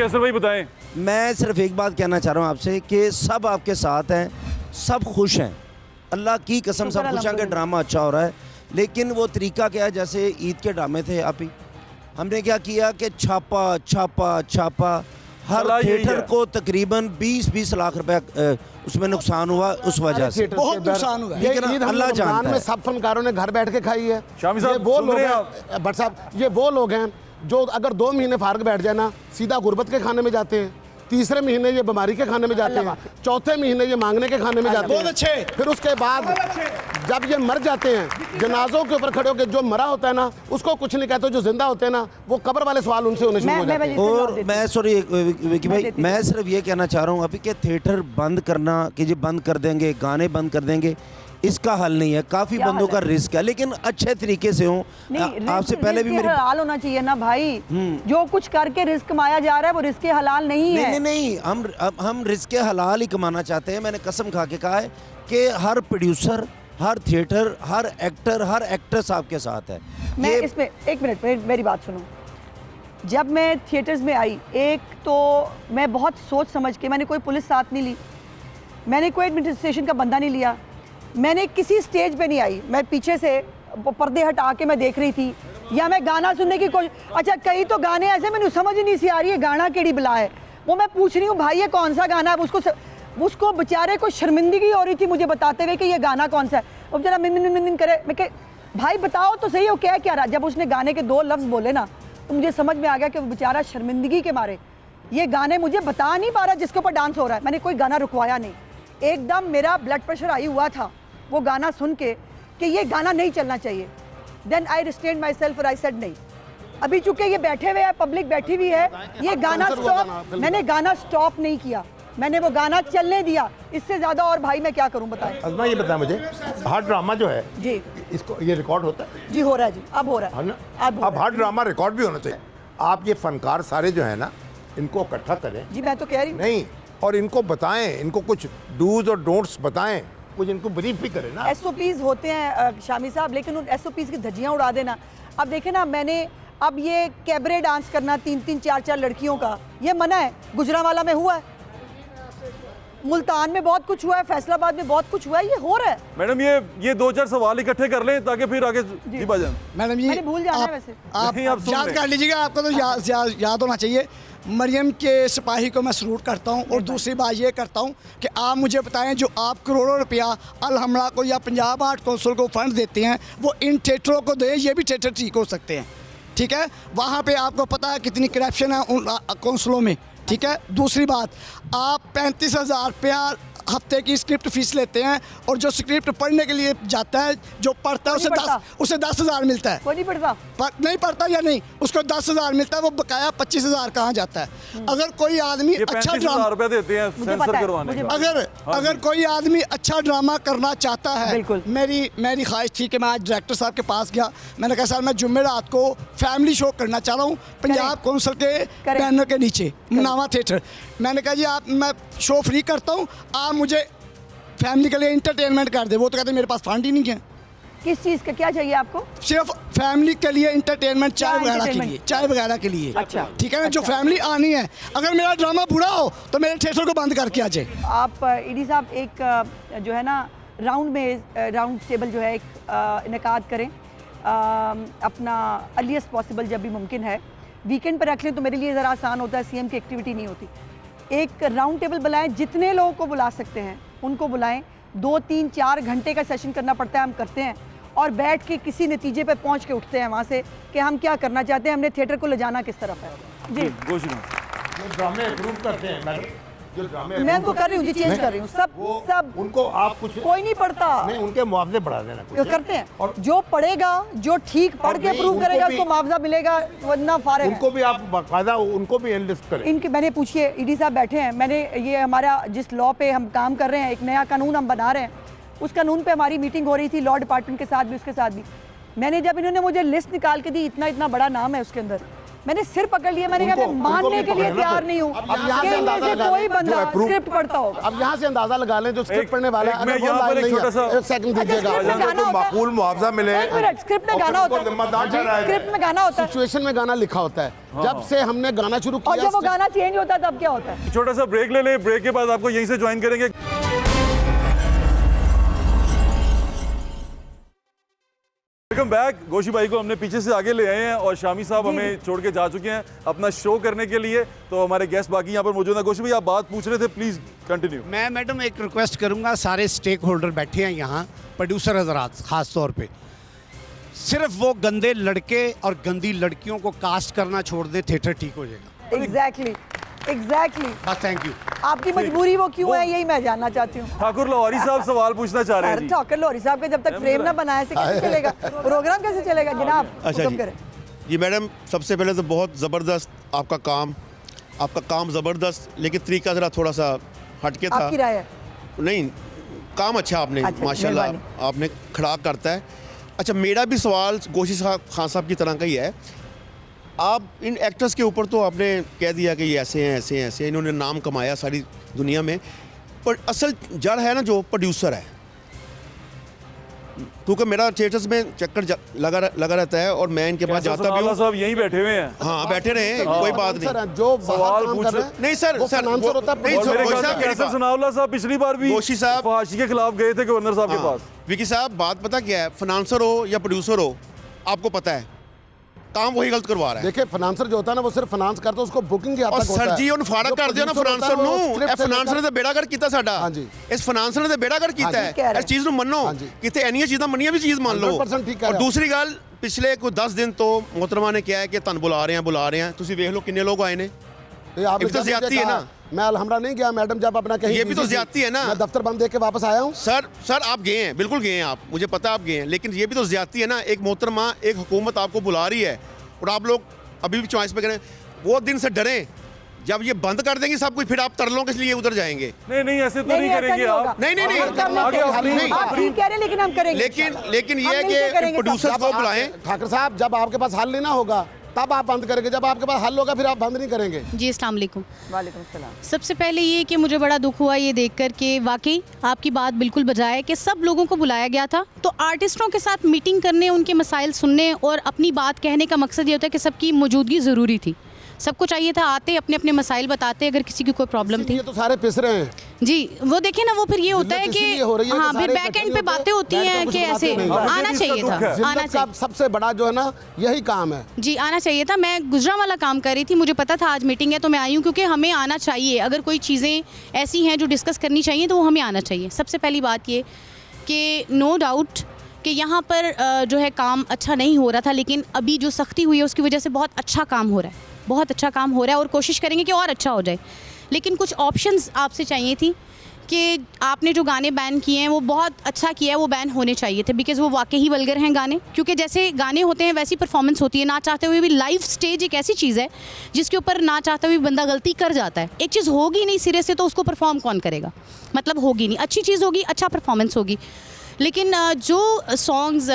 कैसर भाई बताएं। मैं सिर्फ एक बात कहना चाह रहा हूँ आपसे कि सब आपके साथ हैं, सब खुश हैं, अल्लाह की कसम सब खुश हैं कि ड्रामा अच्छा हो रहा है। लेकिन वो तरीका क्या है, जैसे ईद के ड्रामे थे आप ही, हमने क्या किया कि छापा छापा छापा, हर थिएटर को तकरीबन 20-20 लाख रुपए उसमें नुकसान हुआ उस वजह से, बहुत नुकसान हुआ। ये अल्लाह जानता है। सब फनकारों ने घर बैठ के खाई है। शामी साहब, ये वो सुन लोग रहे हैं हैं भट्ट साहब, ये वो लोग हैं जो अगर 2 महीने फारग बैठ जाए ना, सीधा गुर्बत के खाने में जाते हैं, तीसरे महीने ये बीमारी के खाने में जाते हैं, चौथे महीने ये मांगने के खाने में जाते हैं। बहुत अच्छे। फिर उसके बाद जब ये मर जाते हैं, जनाजों के ऊपर खड़े होकर जो मरा होता है ना उसको कुछ नहीं कहते, जो जिंदा होते हैं ना वो कब्र वाले सवाल उनसे होने शुरू हो जाते हैं। और मैं सॉरी विकी भाई, मैं सिर्फ ये कहना चाह रहा हूँ अभी कि थिएटर बंद करना कि जी बंद कर देंगे, गाने बंद कर देंगे, इसका हल नहीं है। काफी बंदों का रिस्क है, लेकिन अच्छे तरीके से हो। आपसे पहले भी मेरे हलाल होना चाहिए ना भाई, जो कुछ करके रिस्क कमाया जा रहा है वो रिस्क हलाल नहीं है। नहीं, हम रिस्क हलाल ही कमाना चाहते हैं। मैंने कसम खा के कहा है कि हर प्रोड्यूसर, हर थिएटर, हर एक्टर, हर एक्ट्रेस आपके साथ है। मैं इसमें एक मिनट मेरी बात सुनो। जब मैं थिएटर्स में आई, एक तो मैं बहुत सोच समझ के, मैंने कोई पुलिस साथ नहीं ली, मैंने कोई एडमिनिस्ट्रेशन का बंदा नहीं लिया, मैंने किसी स्टेज पे नहीं आई, मैं पीछे से पर्दे हटा के मैं देख रही थी, या मैं गाना सुनने की कोशिश। अच्छा, कई तो गाने ऐसे मैंने समझ ही नहीं सी आ रही है गाना केड़ी बिला है, वो मैं पूछ रही हूँ भाई ये कौन सा गाना है। उसको बेचारे को शर्मिंदगी हो रही थी मुझे बताते हुए कि ये गाना कौन सा है। वो बेचारा मिन करे। मैं कह भाई बताओ तो सही, वो क्या रहा। जब उसने गाने के 2 लफ्ज़ बोले ना तो मुझे समझ में आ गया कि वो बेचारा शर्मिंदगी के मारे ये गाने मुझे बता नहीं पा रहा जिसके ऊपर डांस हो रहा है। मैंने कोई गाना रुकवाया नहीं, एकदम मेरा ब्लड प्रेशर हाई हुआ था वो गाना सुन के कि ये गाना नहीं चलना चाहिए। Then I restrained myself और आई सेड नहीं, अभी चूंकि ये बैठे हुए हैं, पब्लिक बैठी हुई है, ये गाना स्टॉप, मैंने गाना स्टॉप नहीं किया, मैंने वो गाना चलने दिया। इससे ज्यादा और भाई मैं क्या करूं बताएं। अज़मा ये बताएं मुझे, हार्ड ड्रामा जो है जी, इसको ये रिकॉर्ड होता है? जी हो रहा है जी, अब हो रहा है ना? अब हार्ड ड्रामा रिकॉर्ड भी होना चाहिए। आप ये फनकार सारे जो है ना इनको इकट्ठा करें। जी मैं तो कह रही हूँ नहीं, और इनको बताएं, इनको कुछ डूज और डोंट्स बताएं, कुछ इनको ब्रीफ भी करें ना। SOPs होते हैं शामी साहब, लेकिन उन SOPs की धज्जियाँ उड़ा देना। अब देखें ना, मैंने अब ये कैबरे डांस करना 3-3 4-4 लड़कियों का ये मना है। गुजरांवाला में हुआ है, मुल्तान में बहुत कुछ हुआ है, फैसलाबाद में बहुत कुछ हुआ है, ये हो रहा है। मैडम ये 2-4 सवाल इकट्ठे कर लें ताकि फिर आगे जी बाजान। मैडम जी मैंने भूल जाना है वैसे। आप सुन याद लें। कर लीजिएगा, आपको तो याद होना चाहिए। मरियम के सिपाही को मैं सलूट करता हूँ, और दूसरी बात ये करता हूँ कि आप मुझे बताएं जो आप करोड़ों रुपया अल-हमरा को या पंजाब आर्ट काउंसिल को फंड देते हैं वो इन थिएटरों को दें, ये भी थिएटर ठीक हो सकते हैं। ठीक है, वहाँ पे आपको पता है कितनी करप्शन है उन काउंसिलों में। ठीक है, दूसरी बात, आप 35,000 रुपया हफ्ते की स्क्रिप्ट फीस लेते हैं, और जो स्क्रिप्ट पढ़ने के लिए जाता है, जो पढ़ता है उसे 10,000 मिलता है। कोई नहीं पढ़ता, नहीं पढ़ता या नहीं, उसको 10,000 मिलता है, वो बकाया 25,000 कहाँ जाता है। अगर कोई आदमी अच्छा ड्रामा रुपए देते हैं सेंसर करवाने का। अगर कोई आदमी अच्छा ड्रामा करना चाहता है, मेरी ख्वाहिश थी कि मैं आज डायरेक्टर साहब के पास गया, मैंने कहा सर मैं जुम्मे रात को फैमिली शो करना चाह रहा हूँ पंजाब काउंसिल के बैनर के नीचे, मुनावा थिएटर। मैंने कहा जी मैं शो फ्री करता हूँ, आप मुझे फैमिली के लिए इंटरटेनमेंट कर दे। वो तो कहते मेरे पास फंड ही नहीं है। किस चीज़ का क्या चाहिए आपको? सिर्फ फैमिली के लिए इंटरटेनमेंट, चाय वगैरह के लिए। अच्छा, ठीक है ना, जो फैमिली आनी है। अगर मेरा ड्रामा बुरा हो तो मेरे थिएटर को बंद करके आ जाए। आप ईडी साहब एक जो है ना राउंड टेबल जो है एक इनेकाद करें अपना अर्लीस्ट पॉसिबल, जब भी मुमकिन है। वीकेंड पर रख लें तो मेरे लिए ज़रा आसान होता है, CM की एक्टिविटी नहीं होती। एक राउंड टेबल बुलाएं, जितने लोगों को बुला सकते हैं उनको बुलाएं। 2-3-4 घंटे का सेशन करना पड़ता है, हम करते हैं, और बैठ के किसी नतीजे पे पहुंच के उठते हैं वहाँ से कि हम क्या करना चाहते हैं, हमने थिएटर को ले जाना किस तरफ है। जी ड्रामे अप्रूव करते हैं मैडम, जो ड्रामे मैं उनको कर रही हूँ जी, चेंज कर रही हूँ सब उनको आप कुछ कोई नहीं पढ़ता, नहीं उनके मुआवजे बढ़ा देना कुछ करते हैं। और जो पढ़ेगा, जो ठीक पढ़ के अप्रूव करेगा उसको मुआवजा मिलेगा, वरना फारिग है। उनको भी आप बाकायदा उनको भी एनलिस्ट करें। इनके मैंने पूछिए, ईडी साहब बैठे हैं, मैंने ये हमारा जिस लॉ पे हम काम कर रहे हैं, एक नया कानून हम बना रहे हैं, उस कानून पे हमारी मीटिंग हो रही थी लॉ डिपार्टमेंट के साथ भी, उसके साथ भी। मैंने जब इन्होंने मुझे लिस्ट निकाल के दी, इतना बड़ा नाम है उसके अंदर, मैंने सिर पकड़ लिया, मैंने कहा मैं मानने के लिए तैयार नहीं हूँ अब यहाँ से कि अंदाजा इनमें से लगा कोई लें, बंदा जो approve- स्क्रिप्ट पढ़ता होगा। अब यहाँ से अंदाजा लगा लें जो स्क्रिप्ट पढ़ने वाला है, मैं अगर वो यहाँ पर लाइन एक नहीं छोटा सा- है, एक सेकंड अच्छा, दीजिएगा। स्क्रिप्ट में गाना होता है, माकूल मुआवजा मिले एक मिनट, स्क्रिप्ट में गाना होता है, स्क्रिप्ट में गाना होता है, सिचुएशन में गाना लिखा होता है। जब से हमने गाना शुरू और किया जब वो गाना चेंज होता है तब क्या होता है? छोटा सा ब्रेक ले लें, ब्रेक के बाद आपको यहीं से ज्वाइन करेंगे। Welcome back. गोशी भाई को हमने पीछे से आगे ले आए हैं और शामी साहब हमें छोड़ के जा चुके हैं अपना शो करने के लिए। तो हमारे गेस्ट बाकी यहाँ पर मौजूद हैं। गोशी भाई, आप बात पूछ रहे थे, प्लीज कंटिन्यू। मैं मैडम एक रिक्वेस्ट करूंगा, सारे स्टेक होल्डर बैठे हैं यहाँ, प्रोड्यूसर हजरात खास तौर पे, सिर्फ वो गंदे लड़के और गंदी लड़कियों को कास्ट करना छोड़ दे, थिएटर ठीक हो जाएगा। एग्जैक्टली बस थैंक यू। आपकी मजबूरी वो क्यों है, यही मैं जानना चाहती हूँ। ठाकुर लाहौरी साहब सवाल पूछना चाह रहे हैं जी। ठाकुर लाहौरी साहब के जब तक फ्रेम ना बनाए ऐसे कैसे चलेगा प्रोग्राम, कैसे चलेगा जनाब? हुक्म करें। जी मैडम, सबसे पहले तो बहुत ज़बरदस्त आपका काम ज़बरदस्त, लेकिन तरीका ज़रा थोड़ा सा हटके था। आपकी राय है? नहीं, काम अच्छा आपने, अच्छा, माशाल्लाह मेहरबानी। आपने खड़ा करता है। अच्छा, मेरा भी सवाल गोशी खान साहब की तरह का ही है। आप इन एक्टर्स के ऊपर तो आपने कह दिया कि ये ऐसे हैं ऐसे हैं ऐसे हैं, इन्होंने नाम कमाया सारी दुनिया में, पर असल जड़ है ना जो प्रोड्यूसर है, क्योंकि मेरा थिएटर्स में चक्कर लगा रहता है और मैं इनके पास जाता भी हूँ। साहब यहीं बैठे हुए हैं। हाँ, बैठे रहे, कोई बात सर, नहीं। जो सवाल काम पूछ कर रहे- रहे हैं, नहीं सर, वो सर, financier होता है, नहीं, और सर, मेरे गोशी ख्याल साहब, से मेरी कैसर बात- सनाउल्लाह साहब पिछली बार भी गोशी साहब- फहाशी के खिलाफ गए थे गवर्नर साहब के हाँ, पास। विकी साहब, बात पता क्या है, फाइनेंसर हो या प्रोड्यूसर हो, आपको पता है काम वही गलत करवा रहा है। देखिए, फाइनेंसर जो होता है ना, वो सिर्फ फाइनेंस करता है, उसको बुकिंग की हद और तक होता सर है। जी ਉਹਨੂੰ ਫਾੜਾ जो ਕਰ ਦਿਓ ਨਾ producer होता है, ਫਾਈਨਾਂਸਰ वो ਨੂੰ, script ਇਹ से ਫਾਈਨਾਂਸਰ ਨੇ ਤਾਂ ਬੇੜਾ ਕਰ ਕੀਤਾ ਸਾਡਾ। ਹਾਂਜੀ। ਇਸ ਫਾਈਨਾਂਸਰ ਨੇ ਤਾਂ ਬੇੜਾ ਕਰ ਕੀਤਾ ਹਾਂਜੀ। ਹੈ। ਇਸ ਚੀਜ਼ ਨੂੰ ਮੰਨੋ, ਹਾਂਜੀ। ਕਿਤੇ ਇੰਨੀਆਂ ਚੀਜ਼ਾਂ ਮੰਨੀਆਂ ਵੀ ਚੀਜ਼ ਮੰਨ ਲਓ। 100% ਠੀਕ ਕਹਿ ਔਰ ਰਹੇ ਹੋ। ਦੂਸਰੀ ਗੱਲ, ਪਿਛਲੇ ਕੋਈ 10 ਦਿਨ ਤੋਂ मोहतरमा ने किया है कि ਤੁਹਾਨੂੰ ਬੁਲਾ ਰਹੇ हैं, ਤੁਸੀਂ ਵੇਖ ਲਓ ਕਿੰਨੇ ਲੋਕ ਆਏ ਨੇ। ये आपने ये भी तो जब मुझे ज्यादती है कहा, ना। मैं अलहमरा नहीं गया मैडम, जब अपना कहीं ये भी तो busy थी, ज्यादती है ना। मैं दफ्तर बंद देख के वापस आया हूँ। सर आप गए हैं, बिल्कुल गए हैं आप, मुझे पता है आप गए हैं, लेकिन ये भी तो ज्यादती है ना। एक मोहतरमा, एक हुकूमत आपको बुला रही है और आप लोग अभी भी चॉइस पे करें। वो दिन से डरें, जब ये बंद कर देंगे सब कुछ, फिर आप तरलों के लिए उधर जाएंगे। नहीं ऐसे तो नहीं, नहीं ऐसा करेंगे नहीं होगा। आप। नहीं, नहीं, नहीं। हम कर लेंगे। आगे आप नहीं। आप ठीक कह रहे हैं, लेकिन हम करेंगे। लेकिन हम ये है मिलके कि करेंगे सब। प्रोड्यूसर्स को बुलाएं। ठाकर साहब, जब आपके पास हल नहीं ना होगा तब आप बंद करेंगे, जब आपके पास हल होगा फिर आप बंद नहीं करेंगे। जी अस्सलाम वालेकुम। वालेकुम सलाम। सबसे पहले ये कि मुझे बड़ा दुख हुआ ये देखकर कि वाकई आपकी बात बिल्कुल बजाय है कि सब लोगों को बुलाया गया था, तो आर्टिस्टों के साथ मीटिंग करने, उनके मसाइल सुनने और अपनी बात कहने का मकसद ये होता है कि सबकी मौजूदगी ज़रूरी थी। सबको चाहिए था आते अपने अपने मसाइल बताते, अगर किसी की कोई प्रॉब्लम थी। ये तो सारे पिस रहे हैं। जी वो देखिए ना, वो फिर ये होता है जिल्लत कि इसीलिए हो रही है कि हाँ, फिर सारे बैक इकट्ठे एंड नहीं पे होते, बातें होती बैठ कर हैं कुछ कि बातें ऐसे नहीं। आना इसका चाहिए दुख था, है। आना जिल्लत का चाहिए सबसे बड़ा जो है ना, यही काम है। जी, आना चाहिए था। मैं गुजरा वाला काम कर रही थी, मुझे पता था आज मीटिंग है तो मैं आई हूँ, क्योंकि हमें आना चाहिए। अगर कोई चीज़ें ऐसी हैं जो डिस्कस करनी चाहिए तो वो हमें आना चाहिए। सबसे पहली बात ये कि नो डाउट कि यहाँ पर जो है काम अच्छा नहीं हो रहा था, लेकिन अभी जो सख्ती हुई है उसकी वजह से बहुत अच्छा काम हो रहा है, बहुत अच्छा काम हो रहा है और कोशिश करेंगे कि और अच्छा हो जाए। लेकिन कुछ ऑप्शंस आपसे चाहिए थी कि आपने जो गाने बैन किए हैं वो बहुत अच्छा किया है, वो बैन होने चाहिए थे, बिकॉज़ वो वाकई ही वल्गर हैं गाने। क्योंकि जैसे गाने होते हैं वैसी परफॉर्मेंस होती है, ना चाहते हुए भी। लाइव स्टेज एक ऐसी चीज़ है जिसके ऊपर ना चाहते हुए बंदा गलती कर जाता है। एक चीज़ होगी नहीं सिरे से तो उसको परफॉर्म कौन करेगा, मतलब होगी नहीं। अच्छी चीज़ होगी, अच्छा परफॉर्मेंस होगी। लेकिन जो सॉन्ग्स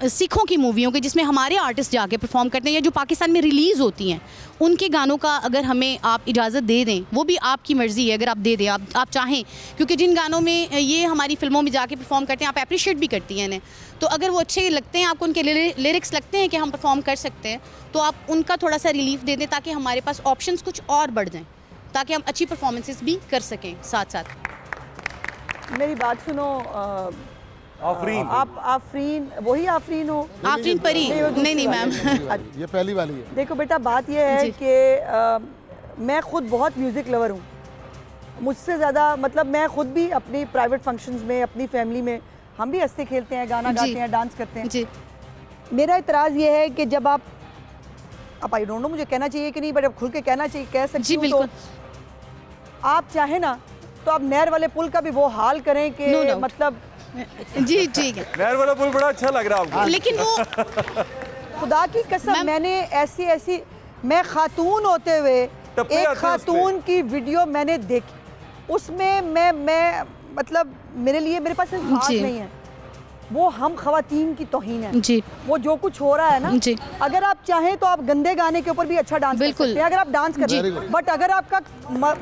सिखों की मूवियों के जिसमें हमारे आर्टिस्ट जाके परफॉर्म करते हैं या जो पाकिस्तान में रिलीज़ होती हैं, उनके गानों का अगर हमें आप इजाज़त दे दें, वो भी आपकी मर्ज़ी है, अगर आप दे दें, आप चाहें, क्योंकि जिन गानों में ये हमारी फ़िल्मों में जाके परफॉर्म करते हैं आप अप्रिशिएट भी करती हैं इन्हें, तो अगर वो अच्छे लगते हैं आपको, उनके लिरिक्स लगते हैं कि हम परफॉर्म कर सकते हैं, तो आप उनका थोड़ा सा रिलीफ दे दें ताकि हमारे पास ऑप्शंस कुछ और बढ़ जाएँ, ताकि हम अच्छी परफॉर्मेंसेस भी कर सकें साथ साथ। मेरी बात सुनो, आफरीन, आप आफरीन, वही आफरीन हो? आफरीन परी? नहीं मैम। ये पहली वाली है। देखो बेटा, बात यह है जी। कि मैं खुद बहुत म्यूज़िक लवर हूँ, मुझसे ज़्यादा, मतलब मैं खुद भी अपनी प्राइवेट फंक्शंस में, अपनी फैमिली में, हम भी हंसते खेलते हैं, गाना जी। गाते हैं, डांस करते हैं। जी मेरा इतराज़ ये है कि जब आप आई डोंट नो मुझे कहना चाहिए कि नहीं, बट अब खुल के कहना चाहिए, कह सकती जी हूँ, बिल्कुल। तो आप चाहे ना तो आप नहर वाले पुल का भी वो हाल करें कि No doubt। मतलब जी ठीक है, नहर वाला पुल बड़ा अच्छा लग रहा है आपको। लेकिन वो खुदा की कसम मैम- मैंने ऐसी मैं खातून होते हुए टप्पे आते एक हैं उस खातून की वीडियो मैंने देखी, उसमें मैं मतलब मेरे लिए, मेरे पास अल्फाज जी। नहीं है। वो हम खवातीन की तौहीन है। जी वो जो कुछ हो रहा है ना, जी। अगर आप चाहें तो आप गंदे गाने के ऊपर भी अच्छा डांस कर बिल्कुल। सकते हैं, अगर आप डांस कर रही हैं। बट अगर आपका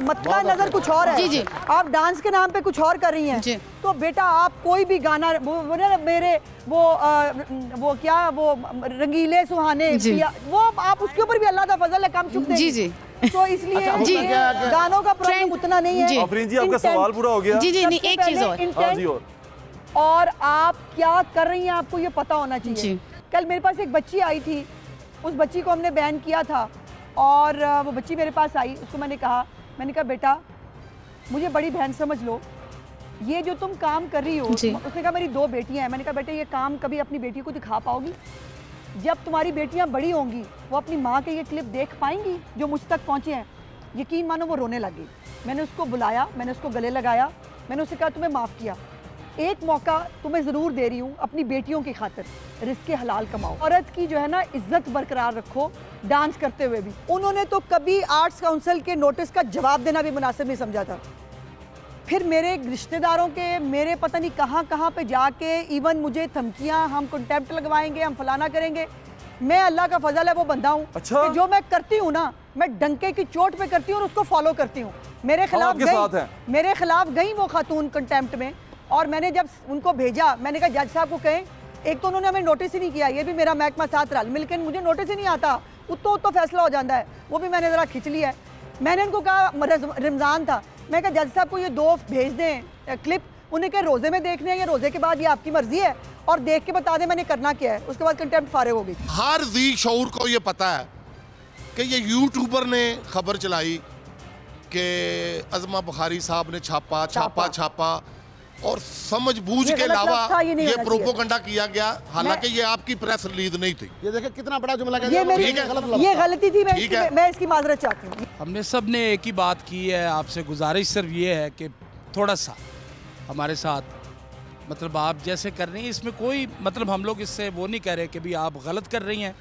मतला नजर कुछ और है, जी, जी। आप डांस के नाम पे कुछ और कर रही हैं, जी। तो बेटा आप कोई भी गाना वो ना मेरे वो क्या वो रंगीले सुहाने जी। वो आप उसके ऊपर भी अल्लाह का फजल है, कम चुप जी जी तो इसलिए जी। गानों का प्रॉब्लम Trend- उतना नहीं है। जी। आफरीन जी आपका Intent- सवाल पूरा हो गया। जी जी नहीं सबसे एक चीज़ पहले और हाँ जी, और आप क्या कर रही हैं आपको ये पता होना चाहिए। जी। कल मेरे पास एक बच्ची आई थी, उस बच्ची को हमने बैन किया था और वो बच्ची मेरे पास आई, उसको मैंने कहा बेटा मुझे बड़ी बहन समझ लो, ये जो तुम काम कर रही हो। जी। उसने कहा मेरी 2 बेटियां हैं। मैंने कहा बेटे ये काम कभी अपनी बेटी को दिखा पाओगी? जब तुम्हारी बेटियां बड़ी होंगी वो अपनी माँ के ये क्लिप देख पाएंगी जो मुझ तक पहुँचे हैं? यकीन मानो वो रोने लगी। मैंने उसको बुलाया, मैंने उसको गले लगाया, मैंने उससे कहा तुम्हें माफ़ किया, एक मौका तुम्हें ज़रूर दे रही हूँ अपनी बेटियों की खातिर, रिस्क हलाल कमाओ, औरत की जो है ना इज्जत बरकरार रखो डांस करते हुए भी। उन्होंने तो कभी आर्ट्स काउंसिल के नोटिस का जवाब देना भी मुनासिब नहीं समझा था। फिर मेरे रिश्तेदारों के मेरे पता नहीं कहाँ पे जाके इवन मुझे धमकियाँ, हम कंटेम्प्ट लगवाएंगे, हम फलाना करेंगे। मैं अल्लाह का फजल है वो बंदा हूँ अच्छा। कि जो मैं करती हूँ ना मैं डंके की चोट पे करती हूँ और उसको फॉलो करती हूँ। मेरे आपके साथ हैं। मेरे खिलाफ गई वो खातून कंटेम्प्ट में, और मैंने जब उनको भेजा मैंने कहा जज साहब को कहें, एक तो उन्होंने हमें नोटिस ही नहीं किया, ये भी मेरा महकमा साथ रल मिलकर मुझे नोटिस ही नहीं आता, उत्तो फैसला हो जाता है, वो भी मैंने ज़रा खिंच लिया है। मैंने उनको कहा रमज़ान था, मैं कहा जज साहब को ये 2 भेज दें क्लिप, उन्हें कहा रोज़े में देखने हैं या रोज़े के बाद, ये आपकी मर्ज़ी है, और देख के बता दें मैंने करना क्या है। उसके बाद कंटेम्प्ट फारिग हो गई। हर ज़ी शऊर को ये पता है कि ये यूट्यूबर ने खबर चलाई कि अज़मा बुखारी साहब ने छापा और समझ बूझ ये के गलत अलावा लफ्ज़ था, ये नहीं ये होना चाहिए। प्रोपोगंडा किया गया, हालांकि ये आपकी प्रेस रिलीज नहीं थी। ये देखिए कितना बड़ा जुमला कह ये दिया। मेरी ठीक है, ये गलती थी, ठीक है। मैं इसकी माजरत चाहती हूँ। हमने सब ने एक ही बात की है, आपसे गुजारिश सिर्फ ये है कि थोड़ा सा हमारे साथ मतलब आप जैसे कर रही हैं इसमें कोई मतलब हम लोग इससे वो नहीं कह रहे कि भी आप गलत कर रही हैं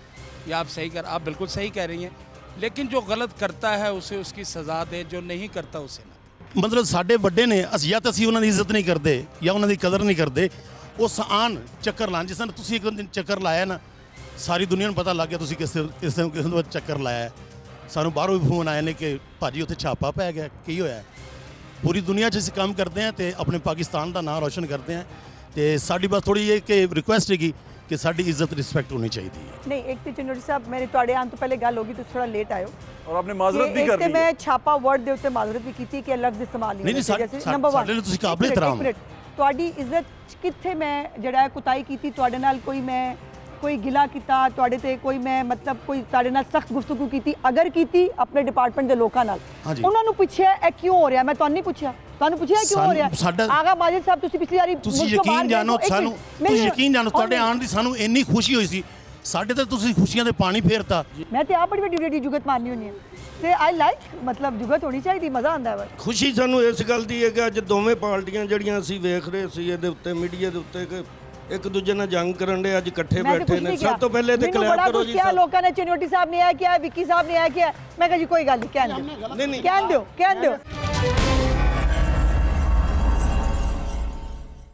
या आप बिल्कुल सही कह रही हैं, लेकिन जो गलत करता है उसे उसकी सज़ा दे, जो नहीं करता उसे ना। ਮਤਲਬ ਸਾਡੇ ਵੱਡੇ ਨੇ ਅਸੀਂ ਜਾਂ ਤਾਂ ਅਸੀਂ ਉਹਨਾਂ ਦੀ ਇੱਜ਼ਤ ਨਹੀਂ ਕਰਦੇ ਜਾਂ ਉਹਨਾਂ ਦੀ ਕਦਰ ਨਹੀਂ ਕਰਦੇ, ਉਸ ਆਣ ਚੱਕਰ ਲਾਉਣ, ਜਿਸ ਤਰ੍ਹਾਂ ਤੁਸੀਂ ਇੱਕ ਦਿਨ ਚੱਕਰ ਲਾਇਆ ਨਾ, ਸਾਰੀ ਦੁਨੀਆ ਨੂੰ ਪਤਾ ਲੱਗ ਗਿਆ ਤੁਸੀਂ ਕਿਸ ਨੂੰ ਚੱਕਰ ਲਾਇਆ ਹੈ। ਸਾਨੂੰ ਬਾਹਰੋਂ ਵੀ ਫੋਨ ਆਏ ਨੇ ਕਿ ਭਾਜੀ ਉੱਥੇ ਛਾਪਾ ਪੈ ਗਿਆ, ਕੀ ਹੋਇਆ। ਪੂਰੀ ਦੁਨੀਆ 'ਚ ਅਸੀਂ ਕੰਮ ਕਰਦੇ ਹਾਂ ਤੇ ਆਪਣੇ ਪਾਕਿਸਤਾਨ ਦਾ ਨਾਮ ਰੋਸ਼ਨ ਕਰਦੇ ਹਾਂ, ਤੇ ਸਾਡੀ ਬਸ ਥੋੜੀ ਇਹ ਕਿ ਰਿਕੁਐਸਟ ਹੈਗੀ कि साड़ी इज्जत रिस्पेक्ट होनी चाहिए। नहीं, एक तो चिन्नोटी साहब मेरे थोड़े आन तो पहले गल होगी तो थोड़ा लेट आयो और आपने माजरत भी कर ली है। मैं छापा वर्ड दे उत्ते माजरत भी की कि लफ्ज़ इस्तेमाल नहीं, नंबर 1 ਸਾਡੇ ਲਈ ਤੁਸੀਂ ਕਾਬਿਲ ਇਤਰਾਮ ਹੋ। ਤੁਹਾਡੀ ਇੱਜ਼ਤ ਕਿੱਥੇ ਮੈਂ ਜਿਹੜਾ ਹੈ ਕੁਤਾਈ ਕੀਤੀ ਤੁਹਾਡੇ ਨਾਲ, ਕੋਈ ਗਿਲਾ ਕੀਤਾ ਤੁਹਾਡੇ ਤੇ, ਕੋਈ ਮੈਂ ਮਤਲਬ ਕੋਈ ਤੁਹਾਡੇ ਨਾਲ ਸਖਤ ਗੁਫ਼ਤਗੂ ਕੀਤੀ, ਅਗਰ ਕੀਤੀ ਆਪਣੇ ਡਿਪਾਰਟਮੈਂਟ ਦੇ ਲੋਕਾਂ ਨਾਲ, ਉਹਨਾਂ ਨੂੰ ਪੁੱਛਿਆ ਇਹ ਕਿਉਂ ਹੋ ਰਿਹਾ, ਮੈਂ ਤੁਹਾਨੂੰ ਨਹੀਂ ਪੁੱਛਿਆ, ਤੁਹਾਨੂੰ ਪੁੱਛਿਆ ਕਿਉਂ ਹੋ ਰਿਹਾ। ਆਗਾ ਮਾਜਿਦ ਸਾਹਿਬ ਤੁਸੀਂ ਪਿਛਲੀ ਵਾਰੀ ਤੁਸੀਂ ਯਕੀਨ ਜਾਣੋ ਸਾਨੂੰ, ਤੁਸੀਂ ਯਕੀਨ ਜਾਣੋ ਤੁਹਾਡੇ ਆਉਣ ਦੀ ਸਾਨੂੰ ਇੰਨੀ ਖੁਸ਼ੀ ਹੋਈ ਸੀ, ਸਾਡੇ ਤੇ ਤੁਸੀਂ ਖੁਸ਼ੀਆਂ ਦੇ ਪਾਣੀ ਫੇਰਤਾ। ਮੈਂ ਤੇ ਆਪ ਬੜੀ ਵੱਡੀ ਜੁਗਤ ਮਾਰਨੀ ਹੁੰਦੀ ਹੈ ਤੇ ਆਈ ਲਾਈਕ ਮਤਲਬ ਜੁਗਤ ਹੋਣੀ ਚਾਹੀਦੀ, ਮਜ਼ਾ ਆਉਂਦਾ ਹੈ। ਖੁਸ਼ੀ ਸਾਨੂੰ ਇਸ ਗੱਲ ਦੀ ਹੈ ਕਿ ਅੱਜ ਦੋਵੇਂ ਪਾਰਟੀਆਂ ਜਿਹੜੀਆਂ ਅਸੀਂ ਵੇਖ ਰਹੇ ਸੀ ਇਹਦੇ ਉੱਤੇ ਮੀਡੀਆ ਦੇ ਉੱਤੇ ਕਿ ਇੱਕ ਦੂਜੇ ਨਾਲ ਜੰਗ ਕਰਨ ਦੇ ਅੱਜ ਇਕੱਠੇ ਬੈਠੇ ਨੇ। ਸਭ ਤੋਂ ਪਹਿਲੇ ਤੇ ਕਲਿਅਰ ਕਰੋ ਜੀ क्या लोगों ने चिन्नोटी साहब ने आया क्या, विक्की साहब ने आया क्या, मैं कहा जी कोई गल नहीं, कहन दो, कहन दो।